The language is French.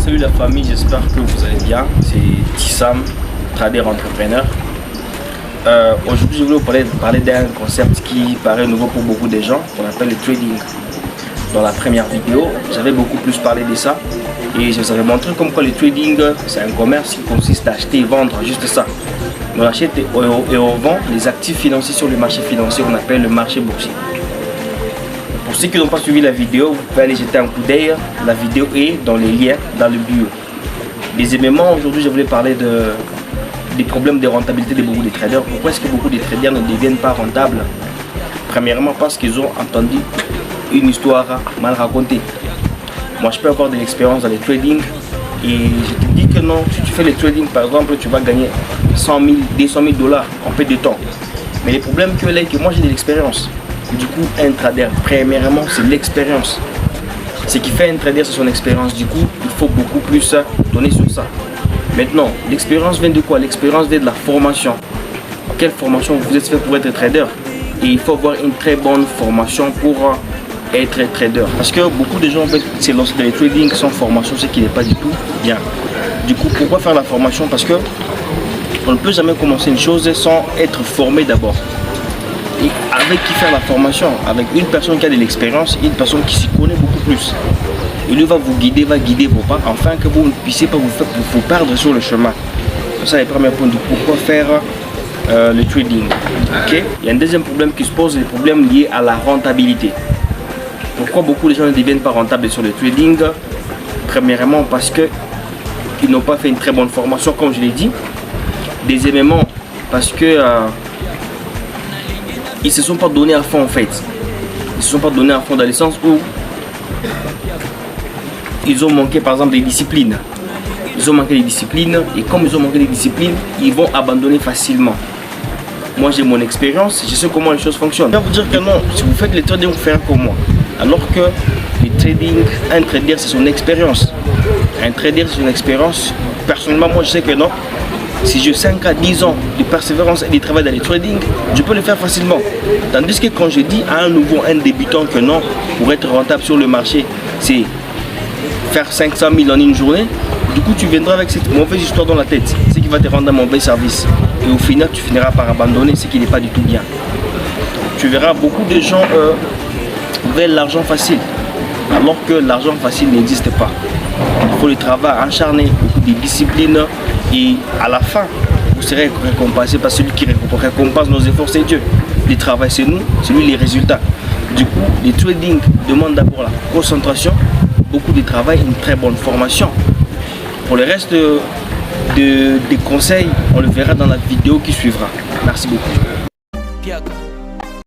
Salut la famille, j'espère que vous allez bien. C'est Tissam, trader entrepreneur. Aujourd'hui, je voulais vous parler d'un concept qui paraît nouveau pour beaucoup de gens, qu'on appelle le trading. Dans la première vidéo, j'avais beaucoup plus parlé de ça et je vous avais montré comme quoi le trading, c'est un commerce qui consiste à acheter et vendre, juste ça. On achète et on vend les actifs financiers sur le marché financier, on appelle le marché boursier. Pour ceux qui n'ont pas suivi la vidéo, vous pouvez aller jeter un coup d'œil. La vidéo est dans les liens dans le bio. Deuxièmement, aujourd'hui, je voulais parler des problèmes de rentabilité de beaucoup de traders. Pourquoi est-ce que beaucoup de traders ne deviennent pas rentables? Premièrement, parce qu'ils ont entendu une histoire mal racontée. Moi, je peux avoir de l'expérience dans le trading et je te dis que non, si tu fais le trading, par exemple, tu vas gagner 100 000, 200 000 $ en peu de temps. Mais le problème que là, que moi, j'ai de l'expérience. Du coup, un trader, premièrement, c'est l'expérience. Ce qui fait un trader, c'est son expérience. Du coup, il faut beaucoup plus donner sur ça. Maintenant, l'expérience vient de quoi? L'expérience vient de la formation. Quelle formation vous êtes fait pour être trader? Et il faut avoir une très bonne formation pour être trader. Parce que beaucoup de gens, en fait, c'est lorsque les trading sans formation, ce qui n'est pas du tout bien. Du coup, pourquoi faire la formation? Parce que on ne peut jamais commencer une chose sans être formé d'abord. Et avec qui faire la formation? Avec une personne qui a de l'expérience, une personne qui s'y connaît beaucoup plus. Et lui va vous guider, va guider vos pas, afin que vous ne puissiez pas vous perdre sur le chemin. Ça, c'est le premier point de pourquoi faire le trading. Okay? Il y a un deuxième problème qui se pose, le problème lié à la rentabilité. Pourquoi beaucoup de gens ne deviennent pas rentables sur le trading? Premièrement, parce qu'ils n'ont pas fait une très bonne formation, comme je l'ai dit. Deuxièmement, parce que ils se sont pas donnés à fond en fait. Ils se sont pas donnés à fond dans le sens où ils ont manqué par exemple des disciplines. Ils ont manqué des disciplines et comme ils ont manqué des disciplines, ils vont abandonner facilement. Moi j'ai mon expérience, je sais comment les choses fonctionnent. Je vais vous dire que non, si vous faites le trading, vous faites comme moi. Alors que le trading, un trader c'est son expérience. Un trader c'est son expérience. Personnellement moi je sais que non. Si j'ai 5 à 10 ans de persévérance et de travail dans le trading, je peux le faire facilement. Tandis que quand je dis à un débutant que non, pour être rentable sur le marché, c'est faire 500 000 en une journée, du coup tu viendras avec cette mauvaise histoire dans la tête, ce qui va te rendre un mauvais service. Et au final, tu finiras par abandonner ce qui n'est pas du tout bien. Tu verras beaucoup de gens veulent l'argent facile, alors que l'argent facile n'existe pas. Il faut le travail acharné, beaucoup de discipline. Et à la fin, vous serez récompensé par celui qui récompense nos efforts, c'est Dieu. Le travail, c'est nous, c'est lui les résultats. Du coup, le trading demande d'abord la concentration, beaucoup de travail, une très bonne formation. Pour le reste des conseils, on le verra dans la vidéo qui suivra. Merci beaucoup.